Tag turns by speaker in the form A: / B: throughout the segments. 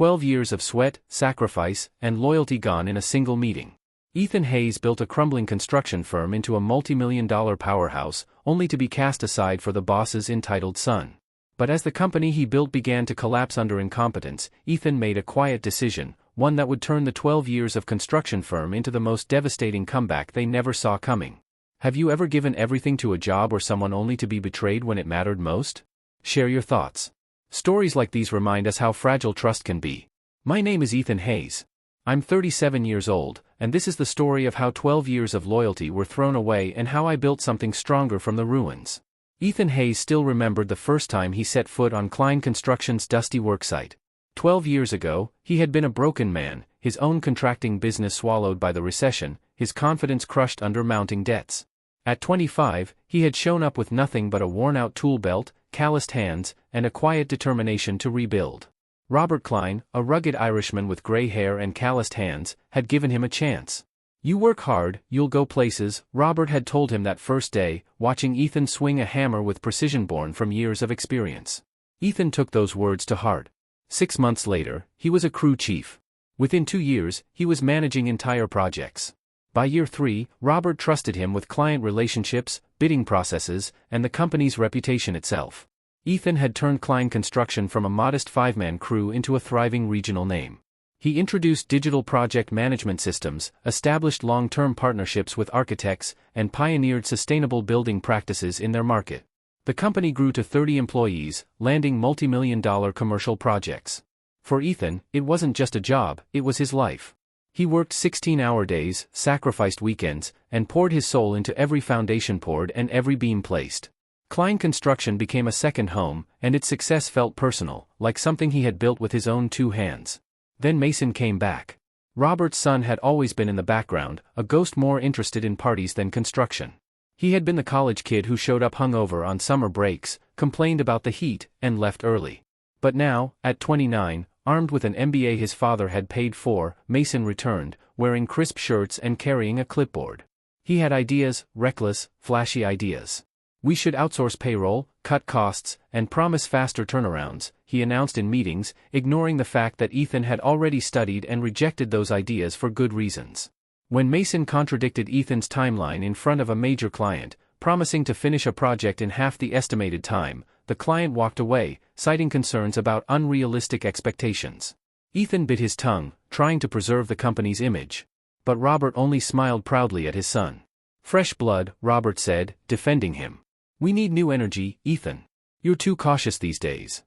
A: 12 years of sweat, sacrifice, and loyalty gone in a single meeting. Ethan Hayes built a crumbling construction firm into a multi-million-dollar powerhouse, only to be cast aside for the boss's entitled son. But as the company he built began to collapse under incompetence, Ethan made a quiet decision, one that would turn the 12 years of construction firm into the most devastating comeback they never saw coming. Have you ever given everything to a job or someone only to be betrayed when it mattered most? Share your thoughts. Stories like these remind us how fragile trust can be. My name is Ethan Hayes. I'm 37 years old, and this is the story of how 12 years of loyalty were thrown away and how I built something stronger from the ruins. Ethan Hayes still remembered the first time he set foot on Klein Construction's dusty worksite. 12 years ago, he had been a broken man, his own contracting business swallowed by the recession, his confidence crushed under mounting debts. At 25, he had shown up with nothing but a worn-out tool belt, calloused hands, and a quiet determination to rebuild. Robert Klein, a rugged Irishman with gray hair and calloused hands, had given him a chance. "You work hard, you'll go places," Robert had told him that first day, watching Ethan swing a hammer with precision born from years of experience. Ethan took those words to heart. 6 months later, he was a crew chief. Within 2 years, he was managing entire projects. By year 3, Robert trusted him with client relationships, bidding processes, and the company's reputation itself. Ethan had turned Klein Construction from a modest 5-man crew into a thriving regional name. He introduced digital project management systems, established long-term partnerships with architects, and pioneered sustainable building practices in their market. The company grew to 30 employees, landing multi-million-dollar commercial projects. For Ethan, it wasn't just a job, it was his life. He worked 16-hour days, sacrificed weekends, and poured his soul into every foundation poured and every beam placed. Klein Construction became a second home, and its success felt personal, like something he had built with his own 2 hands. Then Mason came back. Robert's son had always been in the background, a ghost more interested in parties than construction. He had been the college kid who showed up hungover on summer breaks, complained about the heat, and left early. But now, at 29, armed with an MBA his father had paid for, Mason returned, wearing crisp shirts and carrying a clipboard. He had ideas, reckless, flashy ideas. "We should outsource payroll, cut costs, and promise faster turnarounds," he announced in meetings, ignoring the fact that Ethan had already studied and rejected those ideas for good reasons. When Mason contradicted Ethan's timeline in front of a major client, promising to finish a project in half the estimated time, the client walked away, citing concerns about unrealistic expectations. Ethan bit his tongue, trying to preserve the company's image. But Robert only smiled proudly at his son. "Fresh blood," Robert said, defending him. "We need new energy, Ethan. You're too cautious these days."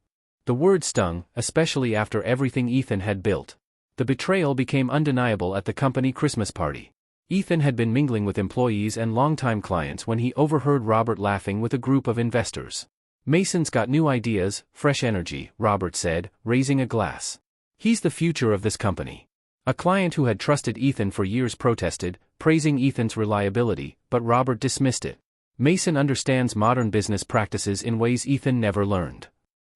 A: The word stung, especially after everything Ethan had built. The betrayal became undeniable at the company Christmas party. Ethan had been mingling with employees and longtime clients when he overheard Robert laughing with a group of investors. "Mason's got new ideas, fresh energy," Robert said, raising a glass. "He's the future of this company." A client who had trusted Ethan for years protested, praising Ethan's reliability, but Robert dismissed it. "Mason understands modern business practices in ways Ethan never learned."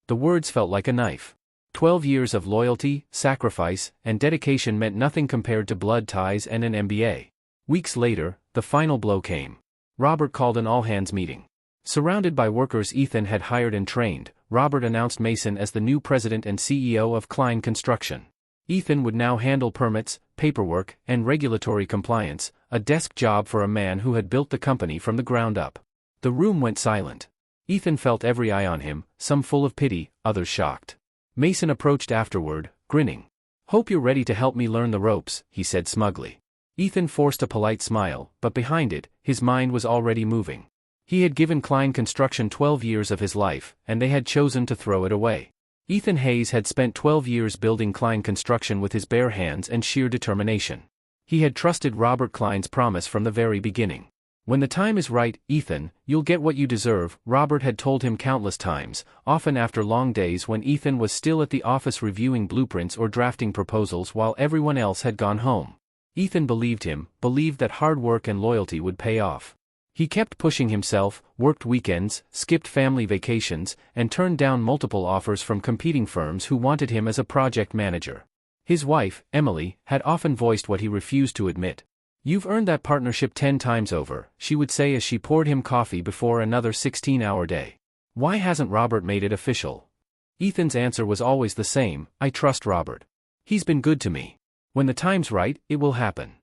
A: The words felt like a knife. 12 years of loyalty, sacrifice, and dedication meant nothing compared to blood ties and an MBA. Weeks later, the final blow came. Robert called an all-hands meeting. Surrounded by workers Ethan had hired and trained, Robert announced Mason as the new president and CEO of Klein Construction. Ethan would now handle permits, paperwork, and regulatory compliance, a desk job for a man who had built the company from the ground up. The room went silent. Ethan felt every eye on him, some full of pity, others shocked. Mason approached afterward, grinning. "Hope you're ready to help me learn the ropes," he said smugly. Ethan forced a polite smile, but behind it, his mind was already moving. He had given Klein Construction 12 years of his life, and they had chosen to throw it away. Ethan Hayes had spent 12 years building Klein Construction with his bare hands and sheer determination. He had trusted Robert Klein's promise from the very beginning. "When the time is right, Ethan, you'll get what you deserve," Robert had told him countless times, often after long days when Ethan was still at the office reviewing blueprints or drafting proposals while everyone else had gone home. Ethan believed him, believed that hard work and loyalty would pay off. He kept pushing himself, worked weekends, skipped family vacations, and turned down multiple offers from competing firms who wanted him as a project manager. His wife, Emily, had often voiced what he refused to admit. "You've earned that partnership 10 times over," she would say as she poured him coffee before another 16-hour day. "Why hasn't Robert made it official?" Ethan's answer was always the same: I trust Robert. He's been good to me. When the time's right, it will happen.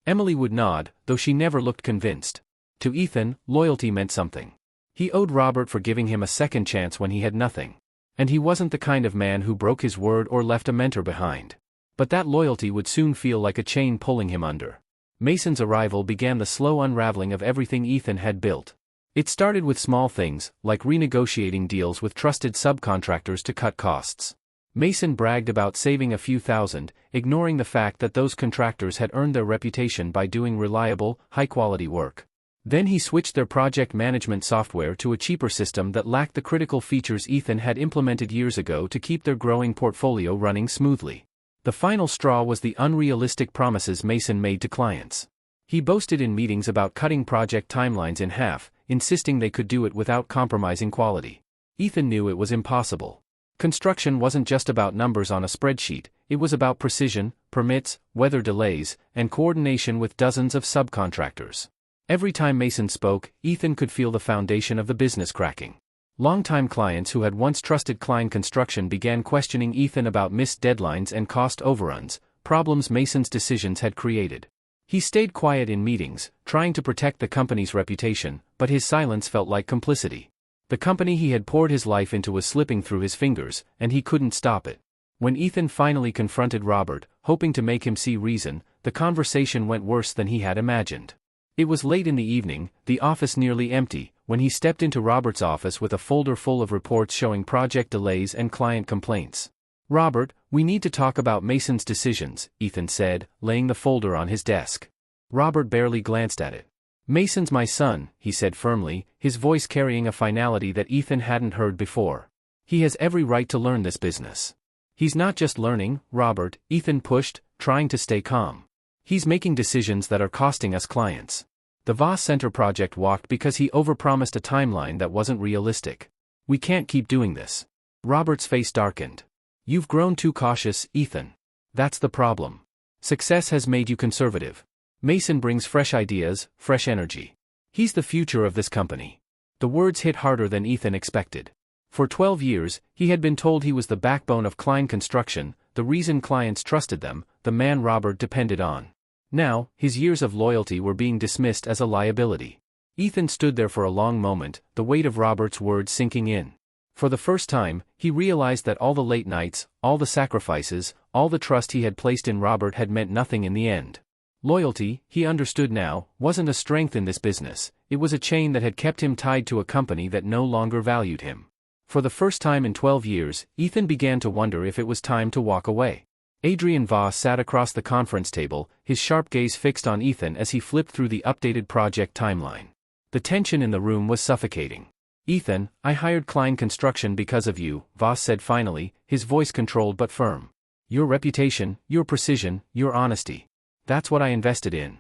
A: Emily would nod, though she never looked convinced. To Ethan, loyalty meant something. He owed Robert for giving him a second chance when he had nothing. And he wasn't the kind of man who broke his word or left a mentor behind. But that loyalty would soon feel like a chain pulling him under. Mason's arrival began the slow unraveling of everything Ethan had built. It started with small things, like renegotiating deals with trusted subcontractors to cut costs. Mason bragged about saving a few thousand, ignoring the fact that those contractors had earned their reputation by doing reliable, high-quality work. Then he switched their project management software to a cheaper system that lacked the critical features Ethan had implemented years ago to keep their growing portfolio running smoothly. The final straw was the unrealistic promises Mason made to clients. He boasted in meetings about cutting project timelines in half, insisting they could do it without compromising quality. Ethan knew it was impossible. Construction wasn't just about numbers on a spreadsheet, it was about precision, permits, weather delays, and coordination with dozens of subcontractors. Every time Mason spoke, Ethan could feel the foundation of the business cracking. Longtime clients who had once trusted Klein Construction began questioning Ethan about missed deadlines and cost overruns, problems Mason's decisions had created. He stayed quiet in meetings, trying to protect the company's reputation, but his silence felt like complicity. The company he had poured his life into was slipping through his fingers, and he couldn't stop it. When Ethan finally confronted Robert, hoping to make him see reason, the conversation went worse than he had imagined. It was late in the evening, the office nearly empty, when he stepped into Robert's office with a folder full of reports showing project delays and client complaints. "Robert, we need to talk about Mason's decisions," Ethan said, laying the folder on his desk. Robert barely glanced at it. "Mason's my son," he said firmly, his voice carrying a finality that Ethan hadn't heard before. "He has every right to learn this business." "He's not just learning, Robert," Ethan pushed, trying to stay calm. "He's making decisions that are costing us clients. The Voss Center project walked because he overpromised a timeline that wasn't realistic. We can't keep doing this." Robert's face darkened. "You've grown too cautious, Ethan. That's the problem. Success has made you conservative. Mason brings fresh ideas, fresh energy. He's the future of this company." The words hit harder than Ethan expected. For 12 years, he had been told he was the backbone of Klein Construction, the reason clients trusted them, the man Robert depended on. Now, his years of loyalty were being dismissed as a liability. Ethan stood there for a long moment, the weight of Robert's words sinking in. For the first time, he realized that all the late nights, all the sacrifices, all the trust he had placed in Robert had meant nothing in the end. Loyalty, he understood now, wasn't a strength in this business, it was a chain that had kept him tied to a company that no longer valued him. For the first time in 12 years, Ethan began to wonder if it was time to walk away. Adrian Voss sat across the conference table, his sharp gaze fixed on Ethan as he flipped through the updated project timeline. The tension in the room was suffocating. "Ethan, I hired Klein Construction because of you," Voss said finally, his voice controlled but firm. "Your reputation, your precision, your honesty. That's what I invested in.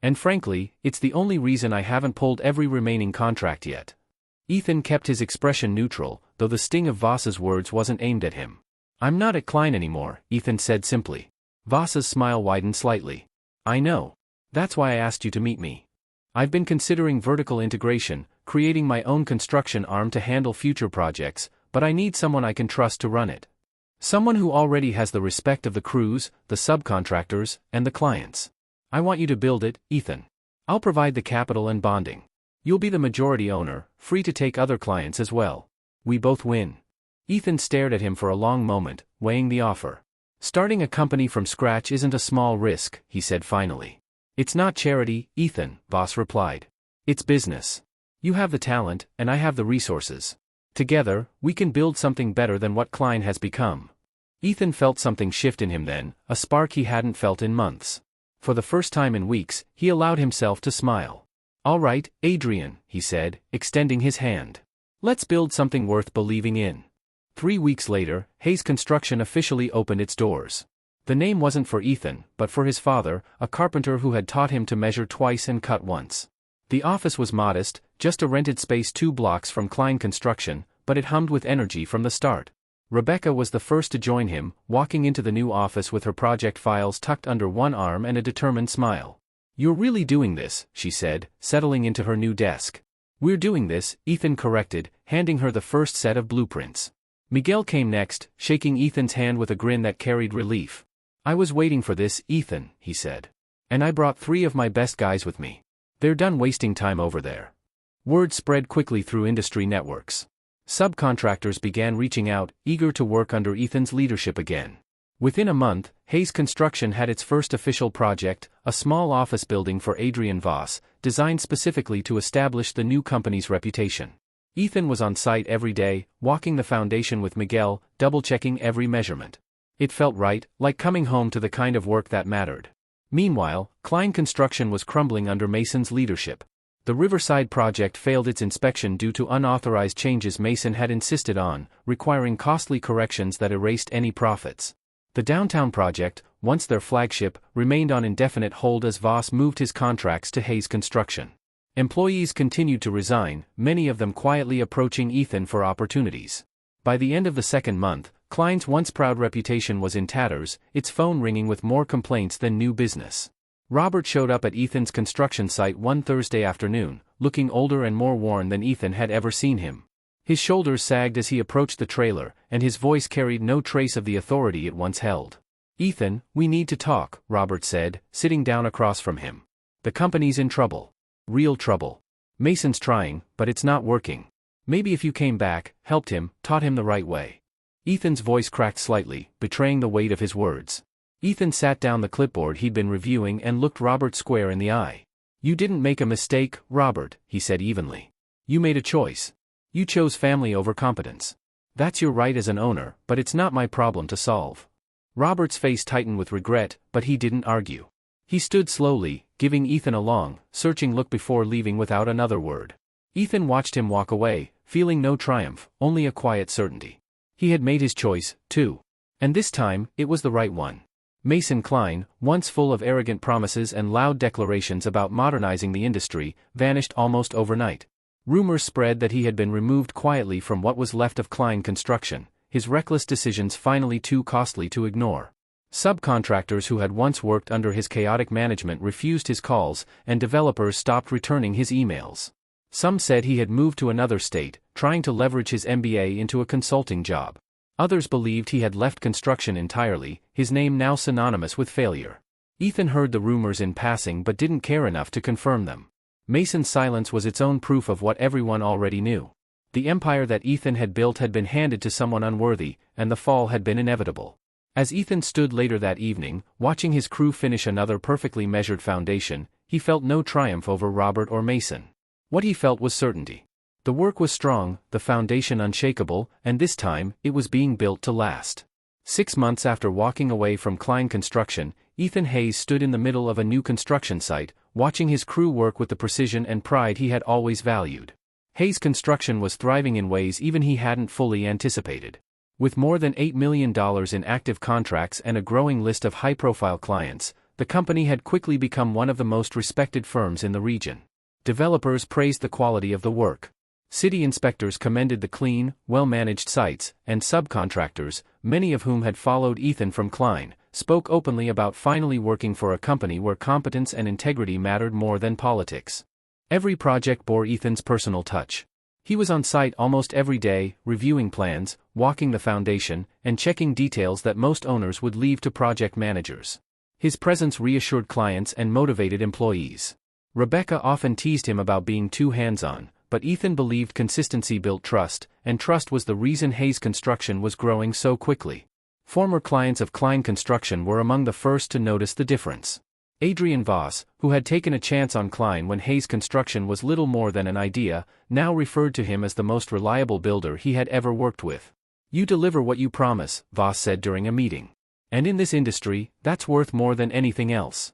A: And frankly, it's the only reason I haven't pulled every remaining contract yet." Ethan kept his expression neutral, though the sting of Voss's words wasn't aimed at him. "I'm not at Klein anymore," Ethan said simply. Voss's smile widened slightly. "I know. That's why I asked you to meet me. I've been considering vertical integration, creating my own construction arm to handle future projects, but I need someone I can trust to run it. Someone who already has the respect of the crews, the subcontractors, and the clients. I want you to build it, Ethan. I'll provide the capital and bonding. You'll be the majority owner, free to take other clients as well. We both win." Ethan stared at him for a long moment, weighing the offer. "Starting a company from scratch isn't a small risk," he said finally. "It's not charity, Ethan," Voss replied. "It's business. You have the talent, and I have the resources. Together, we can build something better than what Klein has become." Ethan felt something shift in him then, a spark he hadn't felt in months. For the first time in weeks, he allowed himself to smile. "All right, Adrian," he said, extending his hand. "Let's build something worth believing in." 3 weeks later, Hayes Construction officially opened its doors. The name wasn't for Ethan, but for his father, a carpenter who had taught him to measure twice and cut once. The office was modest, just a rented space 2 blocks from Klein Construction, but it hummed with energy from the start. Rebecca was the first to join him, walking into the new office with her project files tucked under one arm and a determined smile. "You're really doing this," she said, settling into her new desk. "We're doing this," Ethan corrected, handing her the first set of blueprints. Miguel came next, shaking Ethan's hand with a grin that carried relief. "I was waiting for this, Ethan," he said. "And I brought 3 of my best guys with me. They're done wasting time over there." Word spread quickly through industry networks. Subcontractors began reaching out, eager to work under Ethan's leadership again. Within a month, Hayes Construction had its first official project, a small office building for Adrian Voss, designed specifically to establish the new company's reputation. Ethan was on site every day, walking the foundation with Miguel, double-checking every measurement. It felt right, like coming home to the kind of work that mattered. Meanwhile, Klein Construction was crumbling under Mason's leadership. The Riverside project failed its inspection due to unauthorized changes Mason had insisted on, requiring costly corrections that erased any profits. The downtown project, once their flagship, remained on indefinite hold as Voss moved his contracts to Hayes Construction. Employees continued to resign, many of them quietly approaching Ethan for opportunities. By the end of the second month, Klein's once proud reputation was in tatters, its phone ringing with more complaints than new business. Robert showed up at Ethan's construction site one Thursday afternoon, looking older and more worn than Ethan had ever seen him. His shoulders sagged as he approached the trailer, and his voice carried no trace of the authority it once held. "Ethan, we need to talk," Robert said, sitting down across from him. "The company's in trouble. Real trouble. Mason's trying, but it's not working. Maybe if you came back, helped him, taught him the right way." Ethan's voice cracked slightly, betraying the weight of his words. Ethan sat down the clipboard he'd been reviewing and looked Robert square in the eye. "You didn't make a mistake, Robert," he said evenly. "You made a choice. You chose family over competence. That's your right as an owner, but it's not my problem to solve." Robert's face tightened with regret, but he didn't argue. He stood slowly, giving Ethan a long, searching look before leaving without another word. Ethan watched him walk away, feeling no triumph, only a quiet certainty. He had made his choice, too. And this time, it was the right one. Mason Klein, once full of arrogant promises and loud declarations about modernizing the industry, vanished almost overnight. Rumors spread that he had been removed quietly from what was left of Klein Construction, his reckless decisions finally too costly to ignore. Subcontractors who had once worked under his chaotic management refused his calls, and developers stopped returning his emails. Some said he had moved to another state, trying to leverage his MBA into a consulting job. Others believed he had left construction entirely, his name now synonymous with failure. Ethan heard the rumors in passing but didn't care enough to confirm them. Mason's silence was its own proof of what everyone already knew. The empire that Ethan had built had been handed to someone unworthy, and the fall had been inevitable. As Ethan stood later that evening, watching his crew finish another perfectly measured foundation, he felt no triumph over Robert or Mason. What he felt was certainty. The work was strong, the foundation unshakable, and this time, it was being built to last. 6 months after walking away from Klein Construction, Ethan Hayes stood in the middle of a new construction site, watching his crew work with the precision and pride he had always valued. Hayes Construction was thriving in ways even he hadn't fully anticipated. With more than $8 million in active contracts and a growing list of high-profile clients, the company had quickly become one of the most respected firms in the region. Developers praised the quality of the work. City inspectors commended the clean, well-managed sites, and subcontractors, many of whom had followed Ethan from Klein, spoke openly about finally working for a company where competence and integrity mattered more than politics. Every project bore Ethan's personal touch. He was on site almost every day, reviewing plans, walking the foundation, and checking details that most owners would leave to project managers. His presence reassured clients and motivated employees. Rebecca often teased him about being too hands-on, but Ethan believed consistency built trust, and trust was the reason Hayes Construction was growing so quickly. Former clients of Klein Construction were among the first to notice the difference. Adrian Voss, who had taken a chance on Klein when Hayes Construction was little more than an idea, now referred to him as the most reliable builder he had ever worked with. "You deliver what you promise," Voss said during a meeting. "And in this industry, that's worth more than anything else."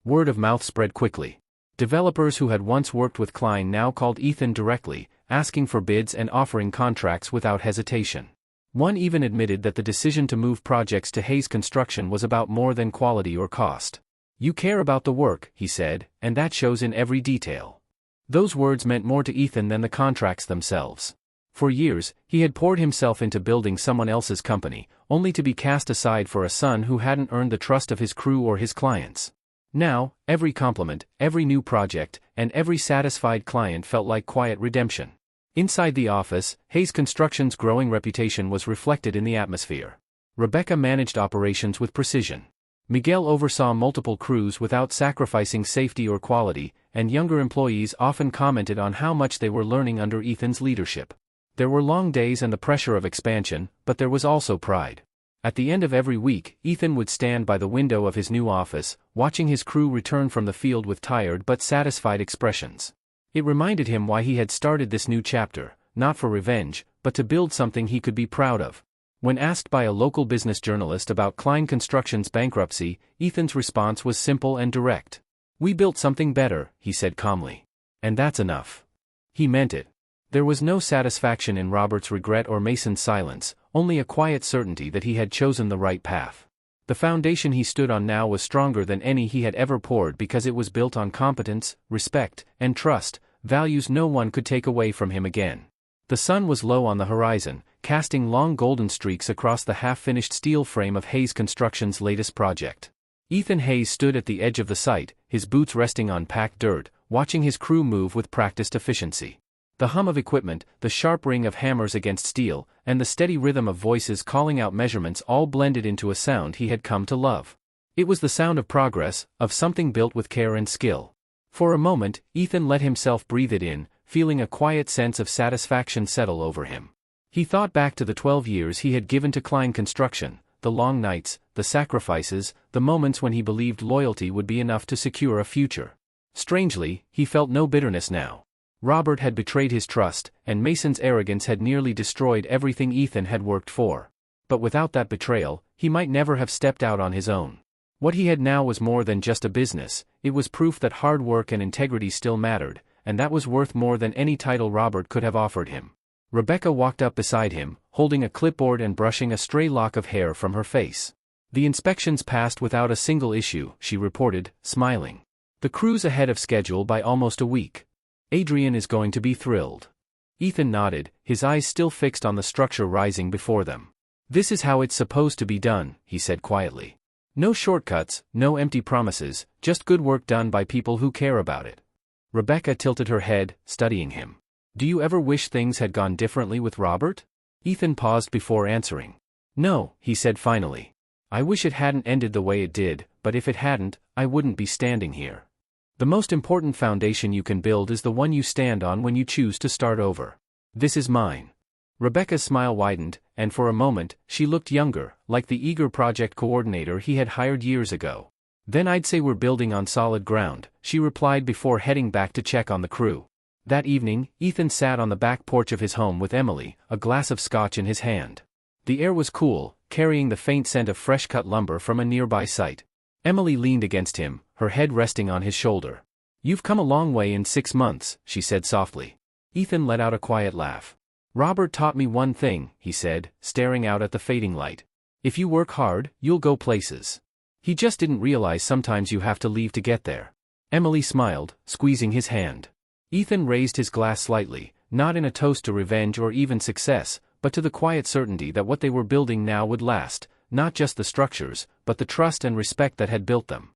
A: Word of mouth spread quickly. Developers who had once worked with Klein now called Ethan directly, asking for bids and offering contracts without hesitation. One even admitted that the decision to move projects to Hayes Construction was about more than quality or cost. "You care about the work," he said, "and that shows in every detail." Those words meant more to Ethan than the contracts themselves. For years, he had poured himself into building someone else's company, only to be cast aside for a son who hadn't earned the trust of his crew or his clients. Now, every compliment, every new project, and every satisfied client felt like quiet redemption. Inside the office, Hayes Construction's growing reputation was reflected in the atmosphere. Rebecca managed operations with precision. Miguel oversaw multiple crews without sacrificing safety or quality, and younger employees often commented on how much they were learning under Ethan's leadership. There were long days and the pressure of expansion, but there was also pride. At the end of every week, Ethan would stand by the window of his new office, watching his crew return from the field with tired but satisfied expressions. It reminded him why he had started this new chapter, not for revenge, but to build something he could be proud of. When asked by a local business journalist about Klein Construction's bankruptcy, Ethan's response was simple and direct. "We built something better," he said calmly. "And that's enough." He meant it. There was no satisfaction in Robert's regret or Mason's silence, only a quiet certainty that he had chosen the right path. The foundation he stood on now was stronger than any he had ever poured because it was built on competence, respect, and trust, values no one could take away from him again. The sun was low on the horizon, casting long golden streaks across the half-finished steel frame of Hayes Construction's latest project. Ethan Hayes stood at the edge of the site, his boots resting on packed dirt, watching his crew move with practiced efficiency. The hum of equipment, the sharp ring of hammers against steel, and the steady rhythm of voices calling out measurements all blended into a sound he had come to love. It was the sound of progress, of something built with care and skill. For a moment, Ethan let himself breathe it in, feeling a quiet sense of satisfaction settle over him. He thought back to the 12 years he had given to Klein Construction, the long nights, the sacrifices, the moments when he believed loyalty would be enough to secure a future. Strangely, he felt no bitterness now. Robert had betrayed his trust, and Mason's arrogance had nearly destroyed everything Ethan had worked for. But without that betrayal, he might never have stepped out on his own. What he had now was more than just a business, it was proof that hard work and integrity still mattered, and that was worth more than any title Robert could have offered him. Rebecca walked up beside him, holding a clipboard and brushing a stray lock of hair from her face. "The inspections passed without a single issue," she reported, smiling. "The crew's ahead of schedule by almost a week. Adrian is going to be thrilled." Ethan nodded, his eyes still fixed on the structure rising before them. "This is how it's supposed to be done," he said quietly. "No shortcuts, no empty promises, just good work done by people who care about it." Rebecca tilted her head, studying him. "Do you ever wish things had gone differently with Robert?" Ethan paused before answering. "No," he said finally. "I wish it hadn't ended the way it did, but if it hadn't, I wouldn't be standing here. The most important foundation you can build is the one you stand on when you choose to start over. This is mine." Rebecca's smile widened, and for a moment, she looked younger, like the eager project coordinator he had hired years ago. "Then I'd say we're building on solid ground," she replied before heading back to check on the crew. That evening, Ethan sat on the back porch of his home with Emily, a glass of scotch in his hand. The air was cool, carrying the faint scent of fresh-cut lumber from a nearby site. Emily leaned against him, her head resting on his shoulder. "You've come a long way in 6 months," she said softly. Ethan let out a quiet laugh. "Robert taught me one thing," he said, staring out at the fading light. "If you work hard, you'll go places. He just didn't realize sometimes you have to leave to get there." Emily smiled, squeezing his hand. Ethan raised his glass slightly, not in a toast to revenge or even success, but to the quiet certainty that what they were building now would last, not just the structures, but the trust and respect that had built them.